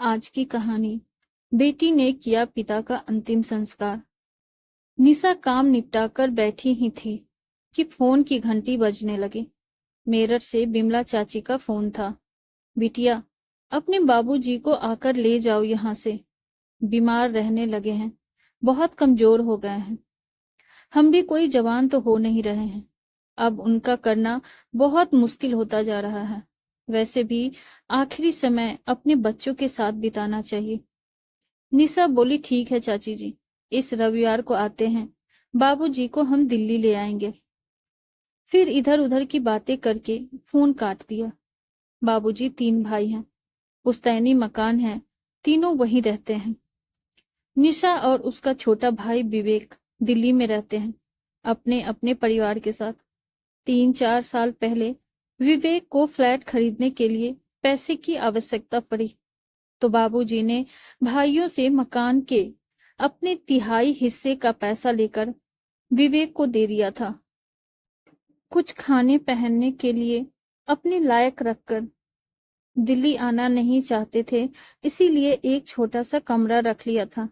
आज की कहानी। बेटी ने किया पिता का अंतिम संस्कार। निशा काम निपटाकर बैठी ही थी कि फोन की घंटी बजने लगी। मेरठ से बिमला चाची का फोन था। बिटिया, अपने बाबूजी को आकर ले जाओ यहाँ से। बीमार रहने लगे हैं, बहुत कमजोर हो गए हैं। हम भी कोई जवान तो हो नहीं रहे हैं, अब उनका करना बहुत मुश्किल होता जा रहा है। वैसे भी आखिरी समय अपने बच्चों के साथ बिताना चाहिए। निशा बोली, ठीक है चाची जी, इस रविवार को आते हैं, बाबूजी को हम दिल्ली ले आएंगे। फिर इधर उधर की बातें करके फोन काट दिया। बाबूजी 3 भाई हैं, पुश्तैनी मकान है, तीनों वहीं रहते हैं। निशा और उसका छोटा भाई विवेक दिल्ली में रहते हैं, अपने अपने परिवार के साथ। 3-4 साल पहले विवेक को फ्लैट खरीदने के लिए पैसे की आवश्यकता पड़ी, तो बाबूजी ने भाइयों से मकान के अपने 1/3 हिस्से का पैसा लेकर विवेक को दे दिया था। कुछ खाने पहनने के लिए अपने लायक रखकर। दिल्ली आना नहीं चाहते थे, इसीलिए एक छोटा सा कमरा रख लिया था,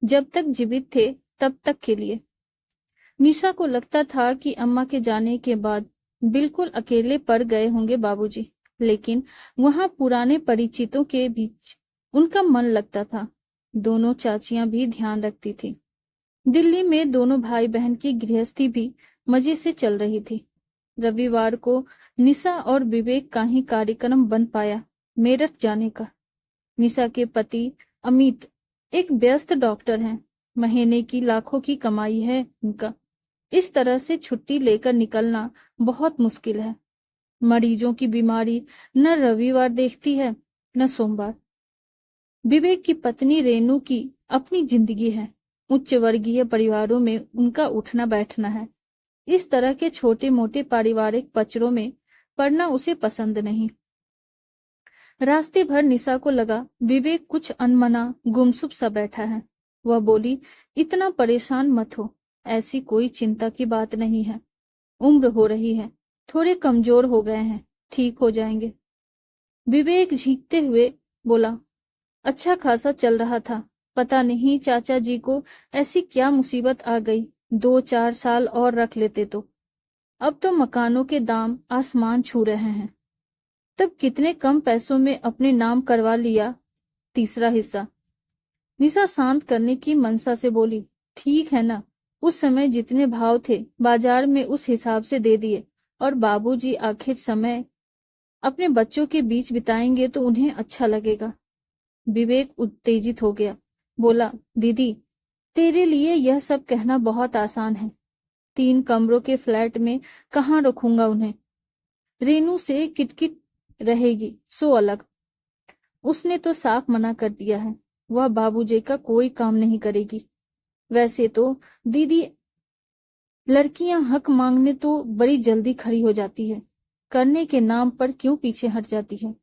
जब तक जीवित थे तब तक के लिए। निशा को लगता था कि अम्मा के जाने के बाद बिल्कुल अकेले पड़ गए होंगे बाबूजी, लेकिन वहां पुराने परिचितों के बीच उनका मन लगता था। दोनों चाचियां भी ध्यान रखती थी। दिल्ली में दोनों भाई बहन की गृहस्थी भी मजे से चल रही थी। रविवार को निशा और विवेक का ही कार्यक्रम बन पाया मेरठ जाने का। निशा के पति अमित एक व्यस्त डॉक्टर हैं, महीने की लाखों की कमाई है उनका। इस तरह से छुट्टी लेकर निकलना बहुत मुश्किल है। मरीजों की बीमारी न रविवार देखती है न सोमवार। विवेक की पत्नी रेनू की अपनी जिंदगी है, उच्च वर्गीय परिवारों में उनका उठना बैठना है। इस तरह के छोटे मोटे पारिवारिक पचड़ों में पड़ना उसे पसंद नहीं। रास्ते भर निशा को लगा विवेक कुछ अनमना गुमसुम सा बैठा है। वह बोली, इतना परेशान मत हो, ऐसी कोई चिंता की बात नहीं है। उम्र हो रही है, थोड़े कमजोर हो गए हैं, ठीक हो जाएंगे। विवेक झींकते हुए बोला, अच्छा खासा चल रहा था, पता नहीं चाचा जी को ऐसी क्या मुसीबत आ गई, 2-4 साल और रख लेते तो। अब तो मकानों के दाम आसमान छू रहे हैं। तब कितने कम पैसों में अपने नाम करवा लिया 3रा हिस्सा। निशा शांत करने की मनसा से बोली, ठीक है ना, उस समय जितने भाव थे बाजार में उस हिसाब से दे दिए, और बाबूजी आखिर समय अपने बच्चों के बीच बिताएंगे तो उन्हें अच्छा लगेगा। विवेक उत्तेजित हो गया, बोला, दीदी, तेरे लिए यह सब कहना बहुत आसान है। 3 कमरों के फ्लैट में कहाँ रखूंगा उन्हें? रेनू से किटकिट रहेगी सो अलग। उसने तो साफ मना कर दिया है, वह बाबूजी का कोई काम नहीं करेगी। वैसे तो दीदी, लड़कियां हक मांगने तो बड़ी जल्दी खड़ी हो जाती है, करने के नाम पर क्यों पीछे हट जाती है।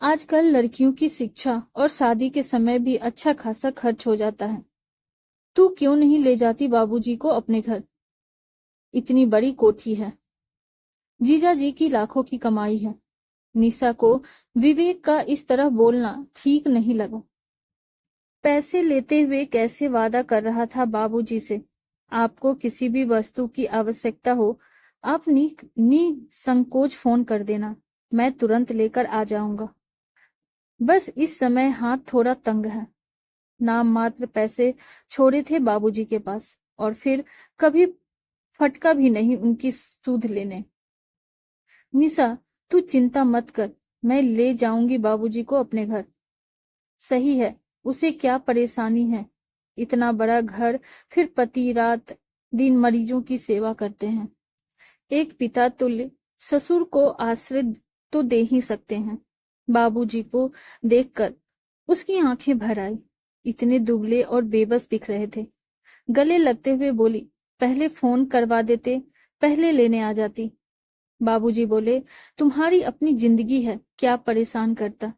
आजकल लड़कियों की शिक्षा और शादी के समय भी अच्छा खासा खर्च हो जाता है। तू क्यों नहीं ले जाती बाबूजी को अपने घर? इतनी बड़ी कोठी है, जीजा जी की लाखों की कमाई है। निशा को विवेक का इस तरह बोलना ठीक नहीं लगा। पैसे लेते हुए कैसे वादा कर रहा था बाबूजी से, आपको किसी भी वस्तु की आवश्यकता हो, आप निसंकोच फोन कर देना, मैं तुरंत लेकर आ जाऊंगा। बस इस समय हाथ थोड़ा तंग है। नाम मात्र पैसे छोड़े थे बाबूजी के पास, और फिर कभी फटका भी नहीं उनकी सूद लेने। निशा, तू चिंता मत कर, मैं ले जाऊंगी बाबूजी को अपने घर। सही है, उसे क्या परेशानी है, इतना बड़ा घर, फिर पति रात दिन मरीजों की सेवा करते हैं। एक पिता तुल्य ससुर को आश्रय तो दे ही सकते हैं। बाबूजी को देखकर उसकी आंखें भर आई, इतने दुबले और बेबस दिख रहे थे। गले लगते हुए बोली, पहले फोन करवा देते, पहले लेने आ जाती। बाबूजी बोले, तुम्हारी अपनी जिंदगी है, क्या परेशान करता।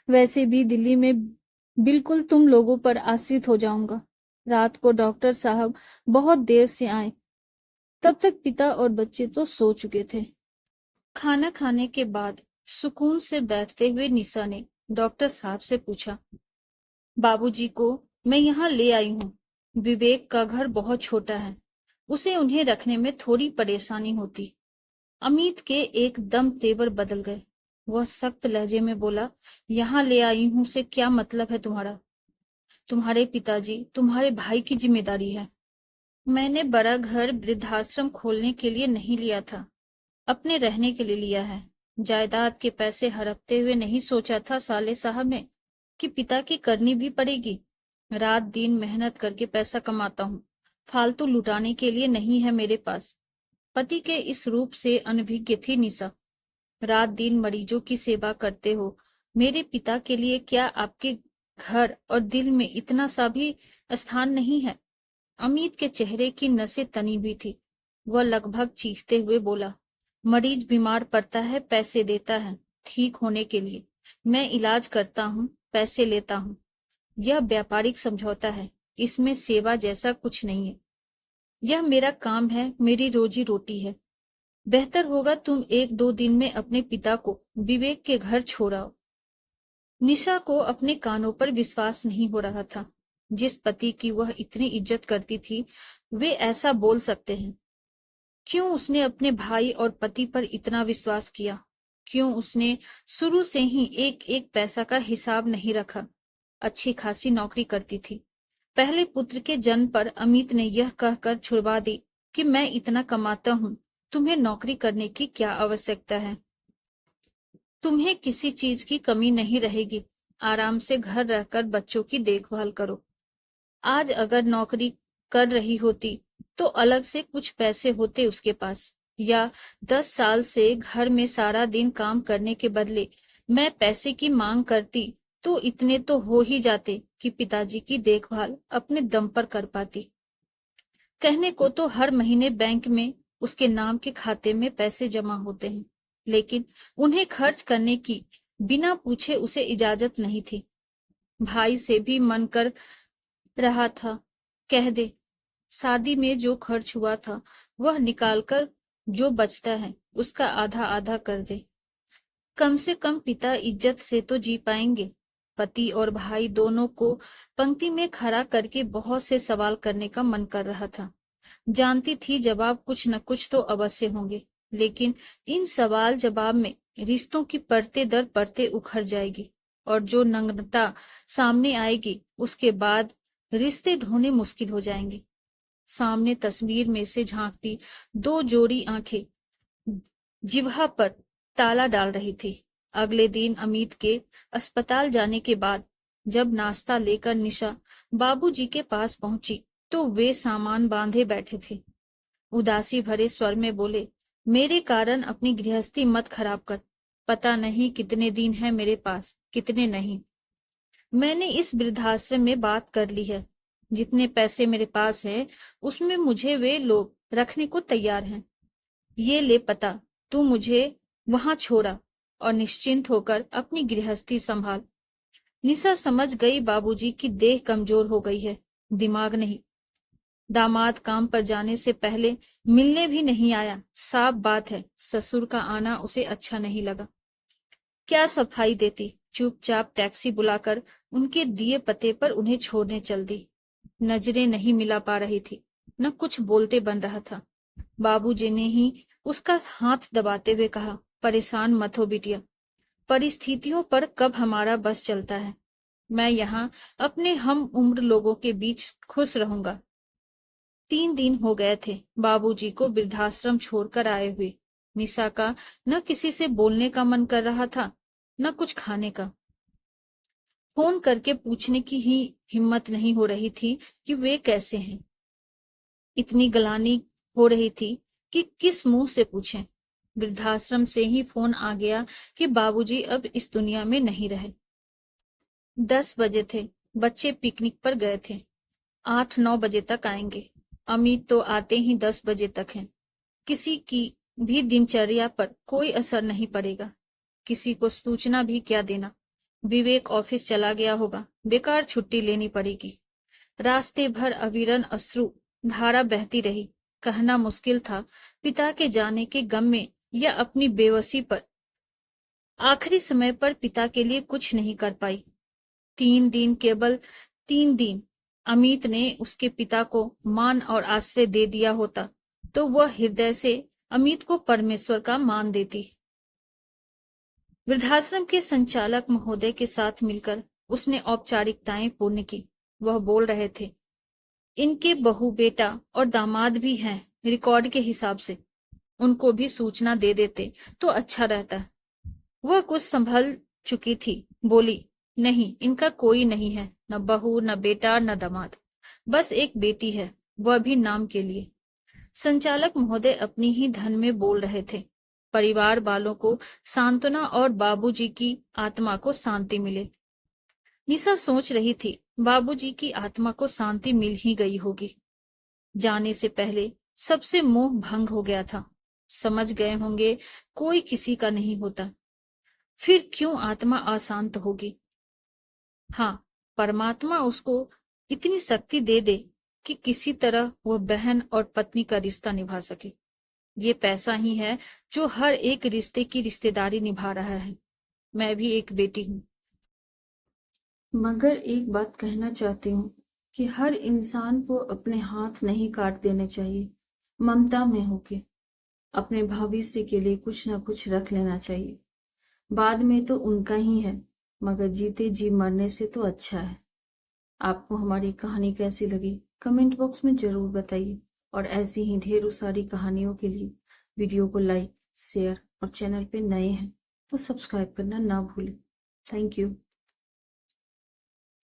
वैसे भी दिल्ली में बिल्कुल तुम लोगों पर आश्रित हो जाऊंगा। रात को डॉक्टर साहब बहुत देर से आए, तब तक पिता और बच्चे तो सो चुके थे। खाना खाने के बाद सुकून से बैठते हुए निशा ने डॉक्टर साहब से पूछा। बाबूजी को मैं यहाँ ले आई हूँ। विवेक का घर बहुत छोटा है, उसे उन्हें रखने में थोड़ी परेशानी होती। अमित के एकदम तेवर बदल गए। वह सख्त लहजे में बोला, यहाँ ले आई हूँ से क्या मतलब है तुम्हारा? तुम्हारे पिताजी, तुम्हारे भाई की जिम्मेदारी है। मैंने बड़ा घर वृद्धाश्रम खोलने के लिए नहीं लिया था, अपने रहने के लिए लिया है। जायदाद के पैसे हड़पते हुए नहीं सोचा था साले साहब ने कि पिता की करनी भी पड़ेगी। रात दिन मेहनत करके पैसा कमाता हूँ, फालतू लुटाने के लिए नहीं है मेरे पास। पति के इस रूप से अनभिज्ञ थी निशा। रात दिन मरीजों की सेवा करते हो, मेरे पिता के लिए क्या आपके घर और दिल में इतना सा भी स्थान नहीं है? अमित के चेहरे की नसें तनी हुई थी। वह लगभग चीखते हुए बोला, मरीज बीमार पड़ता है, पैसे देता है ठीक होने के लिए। मैं इलाज करता हूँ, पैसे लेता हूँ। यह व्यापारिक समझौता है, इसमें सेवा जैसा कुछ नहीं है। यह मेरा काम है, मेरी रोजी रोटी है। बेहतर होगा तुम 1-2 दिन में अपने पिता को विवेक के घर छोड़ाओ। निशा को अपने कानों पर विश्वास नहीं हो रहा था। जिस पति की वह इतनी इज्जत करती थी, वे ऐसा बोल सकते हैं? क्यों उसने अपने भाई और पति पर इतना विश्वास किया? क्यों उसने शुरू से ही एक एक पैसा का हिसाब नहीं रखा? अच्छी खासी नौकरी करती थी। पहले पुत्र के जन्म पर अमित ने यह कहकर छुड़वा दी कि मैं इतना कमाता हूँ, तुम्हें नौकरी करने की क्या आवश्यकता है? तुम्हें किसी चीज की कमी नहीं रहेगी। आराम से घर रहकर बच्चों की देखभाल करो। आज अगर नौकरी कर रही होती तो अलग से कुछ पैसे होते उसके पास, या 10 साल से घर में सारा दिन काम करने के बदले मैं पैसे की मांग करती तो इतने तो हो ही जाते कि पिताजी की देखभाल अपने दम पर कर पाती। कहने को तो हर महीने बैंक में उसके नाम के खाते में पैसे जमा होते हैं, लेकिन उन्हें खर्च करने की बिना पूछे उसे इजाजत नहीं थी। भाई से भी मन कर रहा था, कह दे, शादी में जो खर्च हुआ था वह निकालकर जो बचता है उसका आधा आधा कर दे। कम से कम पिता इज्जत से तो जी पाएंगे। पति और भाई दोनों को पंक्ति में खड़ा करके बहुत से सवाल करने का मन कर रहा था। जानती थी जवाब कुछ न कुछ तो अवश्य होंगे, लेकिन इन सवाल जवाब में रिश्तों की परतें दर परतें उखड़ जाएगी, और जो नग्नता सामने आएगी उसके बाद रिश्ते ढूंढने मुश्किल हो जाएंगे। सामने तस्वीर में से झांकती 2 जोड़ी आंखें जिह्वा पर ताला डाल रही थी। अगले दिन अमित के अस्पताल जाने के बाद जब नाश्ता लेकर निशा बाबूजी के पास पहुंची तो वे सामान बांधे बैठे थे। उदासी भरे स्वर में बोले, मेरे कारण अपनी गृहस्थी मत खराब कर। पता नहीं कितने दिन है मेरे पास, कितने नहीं। मैंने इस वृद्धाश्रम में बात कर ली है। जितने पैसे मेरे पास है उसमें मुझे वे लोग रखने को तैयार हैं। ये ले पता, तू मुझे वहां छोड़ा और निश्चिंत होकर अपनी गृहस्थी संभाल। निशा समझ गई बाबूजी की देह कमजोर हो गई है, दिमाग नहीं। दामाद काम पर जाने से पहले मिलने भी नहीं आया। साफ बात है ससुर का आना उसे अच्छा नहीं लगा। क्या सफाई देती, चुपचाप टैक्सी बुलाकर उनके दिए पते पर उन्हें छोड़ने चल दी। नजरें नहीं मिला पा रही थी, न कुछ बोलते बन रहा था। बाबूजी ने ही उसका हाथ दबाते हुए कहा, परेशान मत हो बिटिया, परिस्थितियों पर कब हमारा बस चलता है। मैं यहाँ अपने हम उम्र लोगों के बीच खुश रहूंगा। 3 दिन हो गए थे बाबूजी को वृद्धाश्रम छोड़कर आए हुए। निशा का न किसी से बोलने का मन कर रहा था, न कुछ खाने का। फोन करके पूछने की ही हिम्मत नहीं हो रही थी कि वे कैसे हैं। इतनी गलानी हो रही थी कि किस मुंह से पूछें। वृद्धाश्रम से ही फोन आ गया कि बाबूजी अब इस दुनिया में नहीं रहे। 10 बजे थे, बच्चे पिकनिक पर गए थे। 8-9 बजे तक आएंगे। अमित तो आते ही 10 बजे तक हैं। किसी की भी दिनचर्या पर कोई असर नहीं पड़ेगा। किसी को सूचना भी क्या देना। विवेक ऑफिस चला गया होगा, बेकार छुट्टी लेनी पड़ेगी। रास्ते भर अविरल अश्रु धारा बहती रही। कहना मुश्किल था पिता के जाने के गम में या अपनी बेबसी पर आखिरी समय पर पिता के लिए कुछ नहीं कर पाई। 3 दिन, केवल 3 दिन अमित ने उसके पिता को मान और आश्रय दे दिया होता तो वह हृदय से अमित को परमेश्वर का मान देती। वृद्धाश्रम के संचालक महोदय के साथ मिलकर उसने औपचारिकताएं पूर्ण की। वह बोल रहे थे, इनके बहू बेटा और दामाद भी हैं, रिकॉर्ड के हिसाब से उनको भी सूचना दे देते तो अच्छा रहता। वह कुछ संभल चुकी थी, बोली, नहीं, इनका कोई नहीं है, न बहू, न बेटा, न दामाद, बस एक बेटी है, वह भी नाम के लिए। संचालक महोदय अपनी ही धन में बोल रहे थे। परिवार वालों को सांत्वना और बाबूजी की आत्मा को शांति मिले। निशा सोच रही थी, बाबूजी की आत्मा को शांति मिल ही गई होगी। जाने से पहले सबसे मोह भंग हो गया था। समझ गए होंगे कोई किसी का नहीं होता, फिर क्यों आत्मा अशांत होगी। हाँ, परमात्मा उसको इतनी शक्ति दे दे कि किसी तरह वह बहन और पत्नी का रिश्ता निभा सके। ये पैसा ही है जो हर एक रिश्ते की रिश्तेदारी निभा रहा है। मैं भी एक बेटी हूँ, मगर एक बात कहना चाहती हूँ कि हर इंसान को अपने हाथ नहीं काट देने चाहिए। ममता में होके अपने भविष्य के लिए कुछ ना कुछ रख लेना चाहिए। बाद में तो उनका ही है, मगर जीते जी मरने से तो अच्छा है। आपको हमारी कहानी कैसी लगी कमेंट बॉक्स में जरूर बताइए, और ऐसी ही ढेरों सारी कहानियों के लिए वीडियो को लाइक, शेयर और चैनल पे नए हैं तो सब्सक्राइब करना ना भूलें। Thank you.